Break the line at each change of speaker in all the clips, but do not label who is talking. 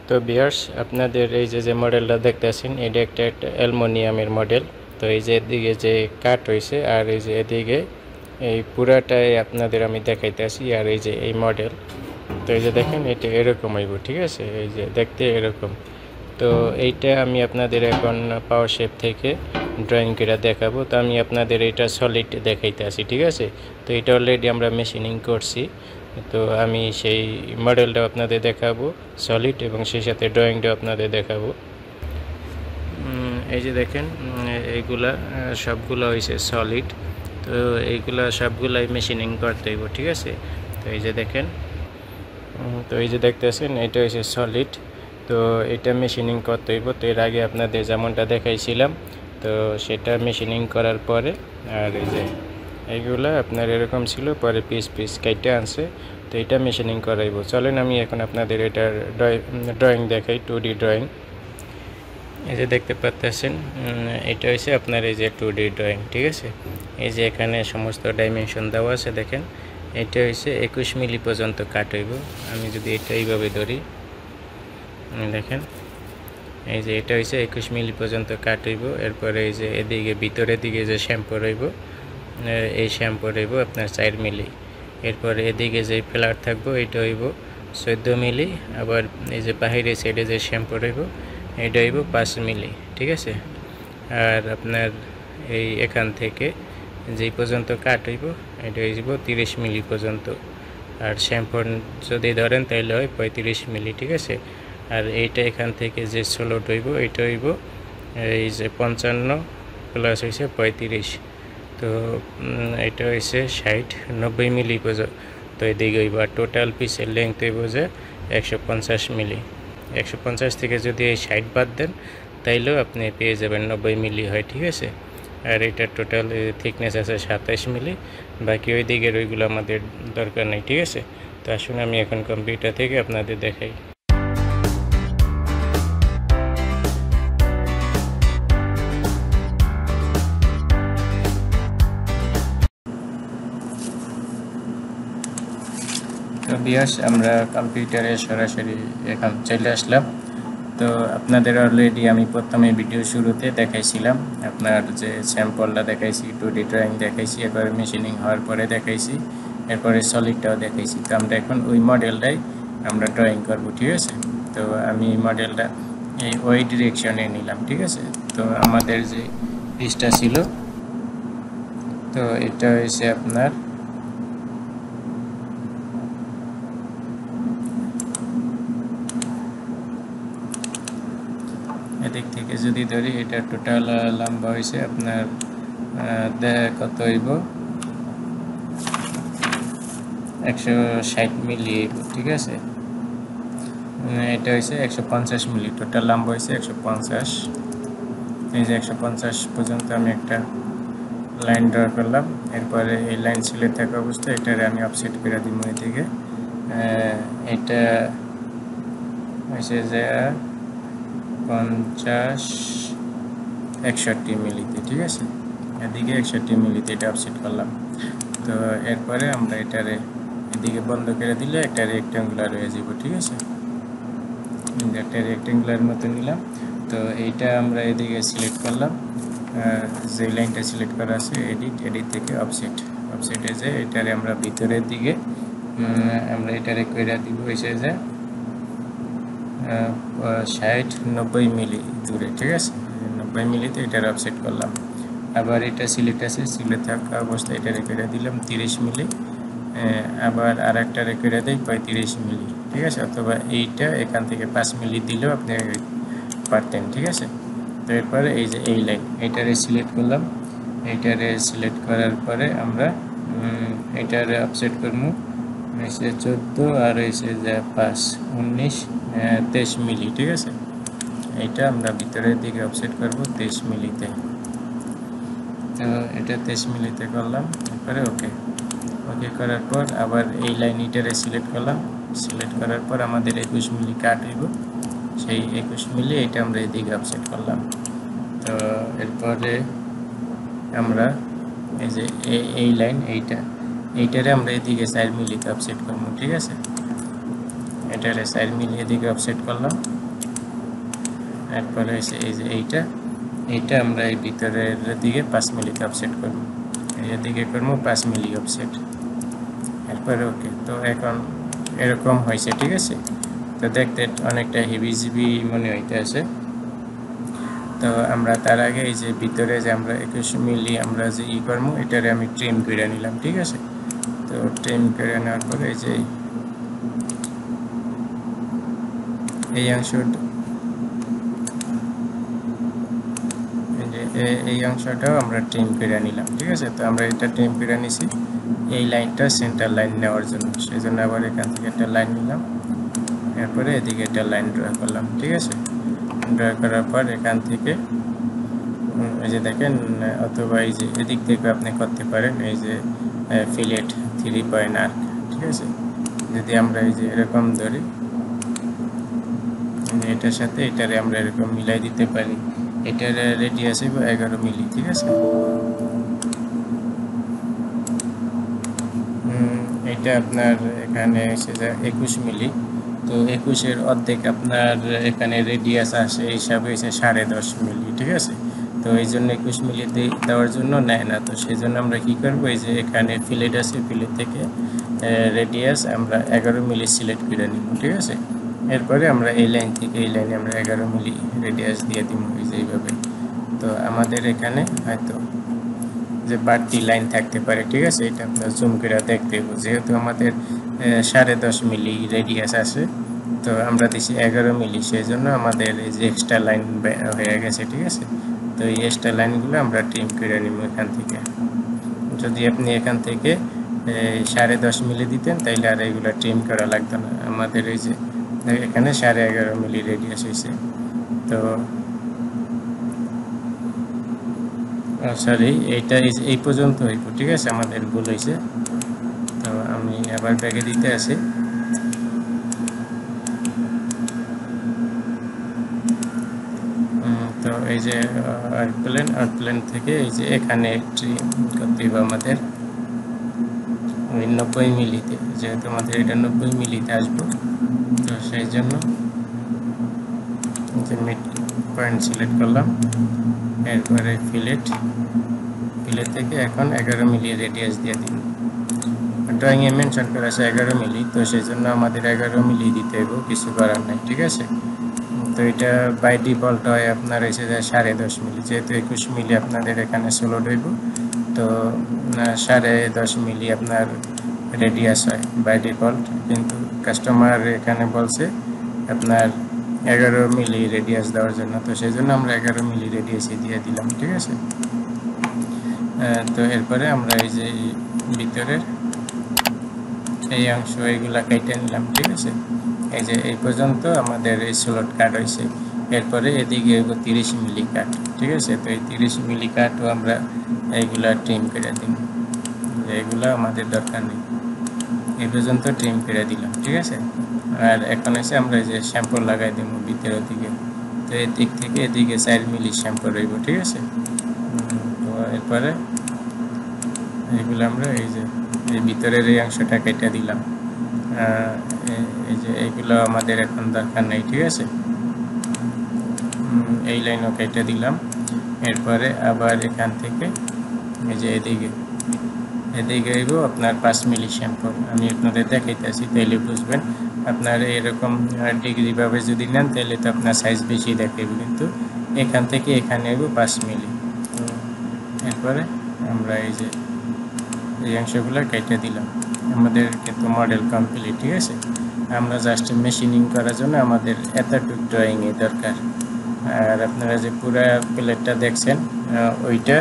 তো ভিউয়ার্স আপনাদের এই যে মডেলটা দেখতেছেন এটা একটা অ্যালুমিনিয়ামের মডেল। তো এই যে এদিকে যে কাট হয়েছে আর এই যে এদিকে এই পুরাটাই আপনাদের আমি দেখাইতেছি। আর এই যে এই মডেল, তো এই যে দেখেন এটা এরকম হইব, ঠিক আছে, এই যে দেখতে এরকম। তো এইটা আমি আপনাদের এখন পাওয়ার শেপ থেকে ড্রয়িং করে দেখাবো। তো আমি আপনাদের এটা সলিড দেখাইতে আসি, ঠিক আছে। তো এটা অলরেডি আমরা মেশিনিং করছি, তো আমি সেই মডেলটা আপনাদের দেখাবো সলিড, এবং সেই সাথে ড্রয়িংটাও আপনাদের দেখাবো। এই যে দেখেন এইগুলা সবগুলো হয়েছে সলিড। তো এইগুলা সবগুলাই মেশিনিং করতে হইব, ঠিক আছে। তো এই যে দেখেন, তো এই যে দেখতেছেন এটা হচ্ছে সলিড। তো এটা মেশিনিং করতে হইব। তো এর আগে আপনাদের যেমনটা দেখাইছিলাম, তো সেটা মেশিনিং করার পরে, আর এই যে এইগুলা আপনার এরকম ছিল, পরে পিস পিস কেটে আনছে। তো এটা মেশিনিং করাইব। চলেন আমি এখন আপনাদের এটার ড্রয়িং দেখাই, 2D ড্রয়িং। এই যে দেখতে পাচ্ছেন এটা হচ্ছে আপনার এই যে 2D ড্রয়িং, ঠিক আছে। এই যে এখানে সমস্ত ডাইমেনশন দেওয়া আছে, দেখেন এটা হচ্ছে 21 মিলি পর্যন্ত কাট হইব। আমি যদি এটা এইভাবে ধরি, দেখেন এই যে এটা হচ্ছে 21 মিলি পর্যন্ত কাট হইব। এরপরে এই যে এদিকে ভিতরের দিকে যে শ্যাম্পু রইব, এই শ্যাম্পু রইব আপনার 4 মিলি। এরপরে এদিকে যে ফ্লার থাকবো এটা হইব 14 মিলি। আবার এই যে বাহিরের সাইডে যে শ্যাম্পু রইব এটা হইব 5 মিলি, ঠিক আছে। আর আপনার এই এখান থেকে যেই পর্যন্ত কাট হইব এটা হইব 30 মিলি পর্যন্ত। আর শ্যাম্পু যদি ধরেন তাহলে হয় 35 মিলি, ঠিক আছে। আর এইটা এখান থেকে যে স্লোট হইব এটা হইব এই যে 55 প্লাস হয়েছে 35। তো এটা হয়েছে 60-90 মিলি পর্যন্ত। তো এদিকে হইব আর টোটাল পিসের লেংথ হইব যে 150 মিলি। 150 থেকে যদি এই 60 বাদ দেন তাইলেও আপনি পেয়ে যাবেন 90 মিলি হয়, ঠিক আছে। আর এটা টোটাল থিকনেস আছে 27 মিলি। বাকি ওই দিকের ওইগুলো আমাদের দরকার নেই, ঠিক আছে। তো আসুন আমি এখন কম্পিউটার থেকে আপনাদের দেখাই। তো ভিউয়ার্স আমরা কম্পিউটারে সরাসরি এখন চলে আসলাম। তো আপনাদের অলরেডি আমি প্রথমে ভিডিও শুরুতে দেখাইছিলাম, আপনার যে স্যাম্পলটা দেখাইছি, 2D ড্রয়িং দেখাইছি, এরপরে মেশিনিং হওয়ার পরে দেখাইছি, এরপরে সলিডটাও দেখাইছি। তো আমরা এখন ওই মডেলটাই আমরা ড্রয়িং করব, ঠিক আছে। তো আমি মডেলটা এই ওই ডিরেকশনে নিলাম, ঠিক আছে। তো আমাদের যে পিসটা ছিল, তো এটা হয়েছে আপনার এদিক থেকে যদি ধরি, এটা টোটাল লম্বা হয়েছে আপনার কত হইব 160 মিলি, ঠিক আছে। এটা হয়েছে 150 মিলি, টোটাল লম্বা হয়েছে 150। এই যে 150 পর্যন্ত আমি একটা লাইন ড্র করলাম। এরপরে এই লাইন সিলে থাকা অবস্থায় এটারে আমি অফসেট করে দিব এদিকে। এটা হয়েছে যে 50-61 মিলিতে, ঠিক আছে। এদিকে 61 মিলিতে এটা অফসেট করলাম। তো এরপরে আমরা এটারে এদিকে বন্ধ করে দিলে একটা রেক্ট্যাঙ্গুলার হয়ে যাব, ঠিক আছে। একটা রেক্ট্যাঙ্গুলার মতো নিলাম। তো এইটা আমরা এদিকে সিলেক্ট করলাম, যে লাইনটা সিলেক্ট করা আছে এডিট থেকে অফসেটে যে এটারে আমরা ভিতরের দিকে আমরা এটারে করে দিব হয়েছে যে 60-90 মিলি দূরে, ঠিক আছে। 90 মিলিতে এটার অফসেট করলাম। আবার এটা সিলেক্ট আছে, সিলেক্ট থাকা অবস্থায় এটা রেখে দিলাম 30 মিলি। আবার আর একটা রেখে দেয় 35 মিলি, ঠিক আছে। অথবা এইটা এখান থেকে 5 মিলি দিলেও আপনি পারতেন, ঠিক আছে। তো এরপরে এই যে এই লাইন এইটারে সিলেক্ট করলাম। এইটারে সিলেক্ট করার পরে আমরা এইটারে অফসেট করবো 14 আর হয়েছে যে 5-19-23 মিলি, ঠিক আছে। এইটা আমরা ভিতরের দিকে অফসেট করব 23 মিলিতে। তো এটা 23 মিলিতে করলাম। এরপরে ওকে করার পর আবার এই লাইন এটারে সিলেক্ট করলাম। সিলেক্ট করার পর আমাদের 21 মিলি কাট হইব, সেই 21 মিলি এটা আমরা এদিকে অফসেট করলাম। তো এরপরে আমরা এই যে এই লাইন এইটারে আমরা এদিকে 4 মিলিতে অফসেট করব, ঠিক আছে। এটারে 4 মিলি এদিকে অফসেট করলাম। এরপরে হচ্ছে এই যে এইটা আমরা এই ভিতরের দিকে 5 মিলি অফসেট করব, এর দিকে করব 5 মিলি অফসেট। এরপরে ওকে। তো এখন এরকম হয়েছে, ঠিক আছে। তো দেখতে অনেকটা হেভি মনে হইতেছে। তো আমরা তার আগে এই যে ভিতরে যে আমরা 21 মিলি আমরা যে করবো, এটারে আমি ট্রিম করে নিলাম, ঠিক আছে। তো ট্রিম করে নেওয়ার পরে এই যে এই অংশটাও আমরা ট্রিম করে নিলাম, ঠিক আছে। তো আমরা এটা ট্রিম করে নিছি এই লাইনটা সেন্টার লাইন নেওয়ার জন্য, সেই জন্য আবার এখান থেকে একটা লাইন নিলাম, এরপরে এদিকে একটা লাইন ড্র করলাম, ঠিক আছে। ড্র করার পর এখান থেকে এই যে দেখেন, অথবা এই যে এদিক থেকে আপনি করতে পারেন এই যে ফিলেট 3 পয়েন্ট আর্ক, ঠিক আছে। যদি আমরা এই যে এরকম ধরি, এটার সাথে এটারে আমরা এরকম মিলাই দিতে পারি, এটার রেডিয়াস 11 মিলি, ঠিক আছে। এটা আপনার এখানে এসে যায় 21 মিলি। তো 21-এর অর্ধেক আপনার এখানে রেডিয়াস আসে, হিসাবে এসে 10.5 মিলি, ঠিক আছে। তো এই জন্য 21 মিলি দেওয়ার জন্য নেয় না। তো সেই জন্য আমরা কি করবো, এই যে এখানে ফিলেট আছে, ফিলেট থেকে রেডিয়াস আমরা 11 মিলি সিলেক্ট করে নিব, ঠিক আছে। এরপরে আমরা এই লাইন থেকে এই লাইনে আমরা 11 মিলি রেডিয়াস দিয়ে দিব, এই যে এইভাবে। তো আমাদের এখানে হয়তো যে বাড়তি লাইন থাকতে পারে, ঠিক আছে। এটা আপনার জুম করে দেখতে হবে, যেহেতু আমাদের 10.5 মিলি রেডিয়াস আছে, তো আমরা দিচ্ছি 11 মিলি, সেই জন্য আমাদের এই যে এক্সট্রা লাইন হয়ে গেছে, ঠিক আছে। তো এই এক্সট্রা লাইনগুলো আমরা ট্রিম করে নিব এখান থেকে। যদি আপনি এখান থেকে 10.5 মিলি দিতেন, তাইলে আর এইগুলো ট্রিম করা লাগতো না। আমাদের এই যে এখানে 11.5 মিলি রেডিয়াস হয়েছে। তো সরি, এইটা এই পর্যন্ত হইব, ঠিক আছে। আমাদের ভুল হয়েছে। তো আমি আবার ব্যাগে দিতে আসি। তো এই যে আর্টপ্লেন থেকে এই যে এখানে ট্রিম করতে হবে আমাদের ওই 90 মিলিতে, যেহেতু আমাদের এটা 90 মিলিতে আসবো। তো সেই জন্য যে মিড পয়েন্ট সিলেক্ট করলাম, এরপরে ফিলেট থেকে এখন 11 মিলি রেডিয়াস দিয়ে দিন। ড্রয়িংয়ে মেনশন করা আছে 11 মিলি, তো সেই জন্য আমাদের 11 মিলি দিতে হবে, কিছু করার নাই, ঠিক আছে। তো এটা বাই ডিফল্ট হয় আপনার এসে যায় 10.5 মিলি, যেহেতু 21 মিলি আপনাদের এখানে সোলো হইব। তো 10.5 মিলি আপনার রেডিয়াস হয় বাই ডিফল্ট, কিন্তু কাস্টমার এখানে বলছে আপনার 11 মিলি রেডিয়াস দেওয়ার জন্য। তো সেই জন্য আমরা 11 মিলি রেডিয়াসই দিয়ে দিলাম, ঠিক আছে। তো এরপরে আমরা এই যে ভিতরের এই অংশ এইগুলা কেটে নিলাম, ঠিক আছে। এই যে এই পর্যন্ত আমাদের এই স্লট কাট হয়েছে। এরপরে এদিকে 30 মিলি কাট, ঠিক আছে। তো এই 30 মিলি কাটও আমরা এইগুলা ট্রিম করে দিই, এইগুলা আমাদের দরকার নেই, এই পর্যন্ত ট্রিম করে দিলাম, ঠিক আছে। আর এখন এসে আমরা এই যে শ্যাম্পু লাগাই দিব ভিতরের দিকে। তো এই দিক থেকে এদিকে 4 মিলি শ্যাম্পু রইব, ঠিক আছে। তো এরপরে এইগুলো আমরা এই যে এই ভিতরের এই অংশটা কেটে দিলাম। এই যে এইগুলো আমাদের এখন দরকার নেই, ঠিক আছে। এই লাইনও কেটে দিলাম। এরপরে আবার এখান থেকে এই যে এদিকে হইব আপনার 5 মিলি শ্যাম্পু। আমি আপনাদের দেখাইতেছি, তাইলে বুঝবেন। আপনার এরকম ডিগ্রি ভাবে যদি নেন, তাহলে তো আপনার সাইজ বেশি দেখাইবে, কিন্তু এখান থেকে এখানে হইব 5 মিলি। তো এরপরে আমরা এই যে এই অংশগুলো কেটে দিলাম। আমাদের কিন্তু মডেল কমপ্লিট, ঠিক আছে। আমরা জাস্ট মেশিনিং করার জন্য আমাদের এতটুকু ড্রয়িংই দরকার। আর আপনারা যে পুরো প্লেটটা দেখছেন, ওইটা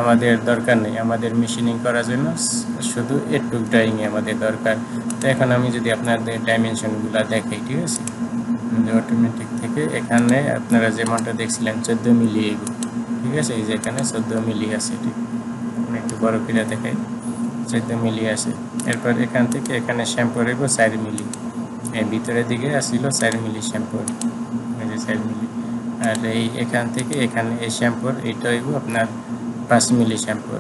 আমাদের দরকার নেই। আমাদের মেশিনিং করার জন্য শুধু এটুকু ড্রয়িংই আমাদের দরকার। তো এখন আমি যদি আপনাদের ডাইমেনশনগুলো দেখাই, ঠিক আছে। অটোমেটিক থেকে এখানে আপনারা যেমনটা দেখছিলেন 14 মিলি, ঠিক আছে। এই যে এখানে 14 মিলি আছে, ঠিক। একটু বড় করে দেখাই, 14 মিলি আছে। এরপর এখান থেকে এখানে শ্যাম্পু রইব 4 মিলি, এই ভিতরের দিকে আসছিল 4 মিলি শ্যাম্পু, এই যে 4 মিলি। আর এই এখান থেকে এখানে এই শ্যাম্পুর এইটা হইব আপনার 5 মিলি শ্যাম্পু।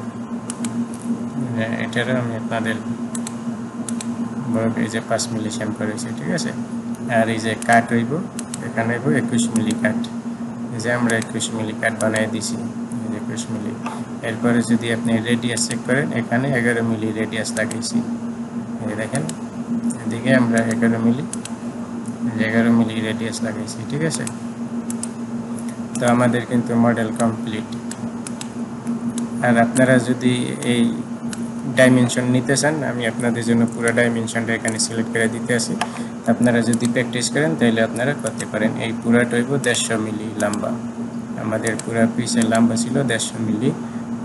এটারও আমি আপনাদের এই যে 5 মিলি শ্যাম্পু রয়েছে, ঠিক আছে। আর এই যে কাট হইব, এখানে হইব 21 মিলি কাট। যে আমরা 21 মিলি কাট বানিয়ে দিছি, 21 মিলি। এরপরে যদি আপনি রেডিয়াস চেক করেন, এখানে 11 মিলি রেডিয়াস লাগাইছি। এই দেখেন এদিকে আমরা 11 মিলি রেডিয়াস লাগাইছি, ঠিক আছে। তো আমাদের কিন্তু মডেল কমপ্লিট। আর আপনারা যদি এই ডাইমেনশন নিতে চান, আমি আপনাদের জন্য পুরো ডাইমেনশনটা এখানে সিলেক্ট করে দিতে আসি। আপনারা যদি প্র্যাকটিস করেন তাহলে আপনারা করতে পারেন। এই পুরাটা হইব 150 মিলি লম্বা, আমাদের পুরা পিসের লম্বা ছিল 150 মিলি,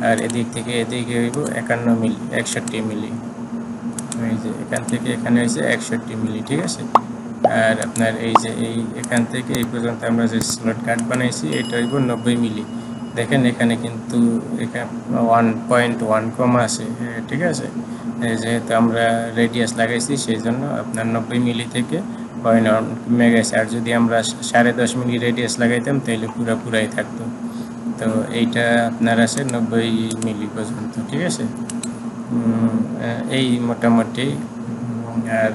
আর এদিক থেকে এদিকে হইব 51 মিলি, 61 মিলি। এই যে এখান থেকে এখানে হয়েছে 61 মিলি, ঠিক আছে। আর আপনার এই যে এখান থেকে এই পর্যন্ত আমরা যে স্লট কাট বানাইছি এটা হইব 90 মিলি। দেখেন এখানে কিন্তু এখানে 1.1 কম আছে, ঠিক আছে। যেহেতু আমরা রেডিয়াস লাগাইছি সেই জন্য আপনার 90 মিলি থেকে 0.1 কমে গেছে। আর যদি আমরা 10.5 মিলি রেডিয়াস লাগাইতাম তাহলে পুরাই থাকতো। তো এইটা আপনার আছে 90 মিলি পর্যন্ত, ঠিক আছে। এই মোটামুটি। আর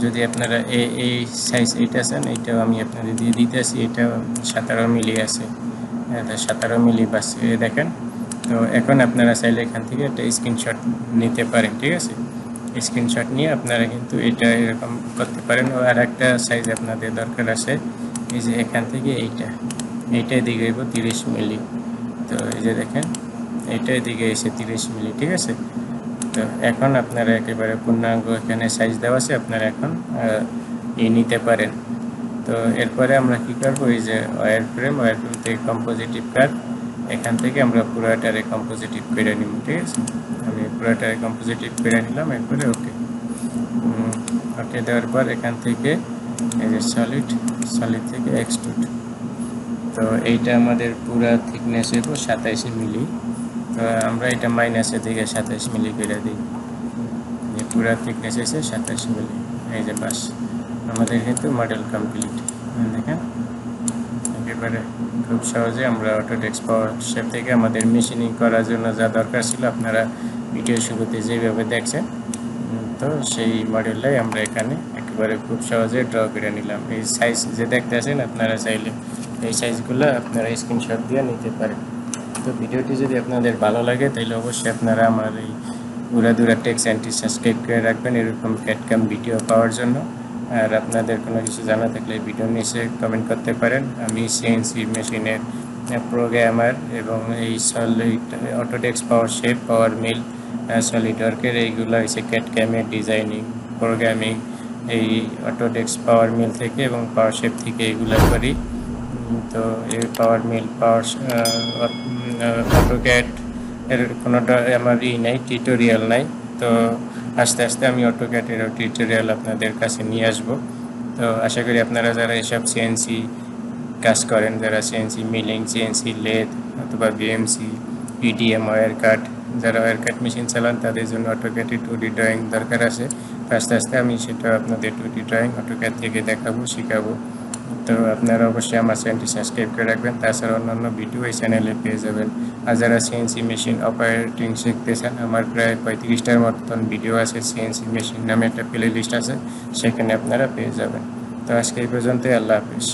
যদি আপনারা এই সাইজ এইটা আছেন, এইটাও আমি আপনাদের দিয়ে দিতে আসি। এটা 17 মিলি আছে, 17 মিলি বাস, দেখেন। তো এখন আপনারা চাইলে এখান থেকে একটা স্ক্রিনশট নিতে পারেন, ঠিক আছে। স্ক্রিনশট নিয়ে আপনারা কিন্তু এটা এরকম করতে পারেন। আর একটা সাইজ আপনাদের দরকার আছে, এই যে এখান থেকে এইটা দিকে হইব 30 মিলি। তো এই যে দেখেন এইটা দিকে এসে 30 মিলি, ঠিক আছে। তো এখন আপনারা একেবারে পূর্ণাঙ্গ এখানে সাইজ দেওয়া আছে, আপনারা এখন নিতে পারেন। তো এরপরে আমরা কি করবো, এই যে ওয়্যার ফ্রেম থেকে কম্পোজিটিভ কাট, এখান থেকে আমরা পুরোটারে কম্পোজিটিভ করে নিব, ঠিক আছে। আমি পুরোটারে কম্পোজিটিভ করে নিলাম। এরপরে ওকে দেওয়ার পর এখান থেকে এই যে সলিড থেকে এক্সট্রুড। তো এইটা আমাদের পুরা থিকনেস হইব 27 মিলি। তো আমরা এটা মাইনাসে থেকে 27 মিলি করে দিই। পুরা থিকনেস হয়েছে 27 মিলি। এই যে বাস, আমাদের কিন্তু মডেল কমপ্লিট। দেখেন একেবারে খুব সহজে আমরা অটোডেস্ক পাওয়ার শেপ থেকে আমাদের মেশিনিং করার জন্য যা দরকার ছিল আপনারা ভিডিও শুরুতে যেভাবে দেখছেন, তো সেই মডেলটাই আমরা এখানে একেবারে খুব সহজে ড্র করে নিলাম। এই সাইজ যে দেখতে আছেন, আপনারা চাইলে এই সাইজগুলো আপনারা স্ক্রিনশট দিয়ে নিতে পারেন। তো ভিডিওটি যদি আপনাদের ভালো লাগে তাহলে অবশ্যই আপনারা আমার এই উড়াদুরা টেক সায়েন্টিস্ট সাবস্ক্রাইব করে রাখবেন এরকম ক্যাটকাম ভিডিও পাওয়ার জন্য। আর আপনাদের কোনো কিছু জানা থাকলে ভিডিও নিচে কমেন্ট করতে পারেন। আমি সিএনসি মেশিনের প্রোগ্রামার এবং এই সলিড অটোডেস্ক পাওয়ার শেপ, পাওয়ার মিল, সলিড ওয়ার্কের এইগুলো হচ্ছে ক্যাটকামের ডিজাইনিং, প্রোগ্রামিং এই অটোডেস্ক পাওয়ার মিল থেকে এবং পাওয়ার শেপ থেকে এইগুলো করি। তো এই পাওয়ার মিল, পাওয়ার অটোক্যাড এর কোনোটা আমার নাই, টিউটোরিয়াল নাই। তো আস্তে আস্তে আমি অটোক্যাডেরও টিউটোরিয়াল আপনাদের কাছে নিয়ে আসব। তো আশা করি আপনারা যারা এসব সিএনসি কাজ করেন, যারা সিএনসি মিলিং, সিএনসি লেদ অথবা বিএমসি, পিডিএম, ওয়্যার কাট, যারা ওয়্যার কাট মেশিন চালান তাদের জন্য অটোক্যাডে 2D ড্রয়িং দরকার আছে। আস্তে আস্তে আমি সেটা আপনাদের 2D ড্রয়িং অটোক্যাড থেকে দেখাবো, শেখাবো। তো আপনারা অবশ্যই আমার চ্যানেলটি সাবস্ক্রাইব করে রাখবেন। তাছাড়া অন্যান্য ভিডিও এই চ্যানেলে পেয়ে যাবেন। আর যারা সিএনসি মেশিন অপারেটিং শিখতেছেন, আমার প্রায় 35টার মতন ভিডিও আছে। সিএনসি মেশিন নামে একটা প্লে লিস্ট আছে, সেখানে আপনারা পেয়ে যাবেন। তো আজকে এই পর্যন্তই। আল্লাহ হাফিজ।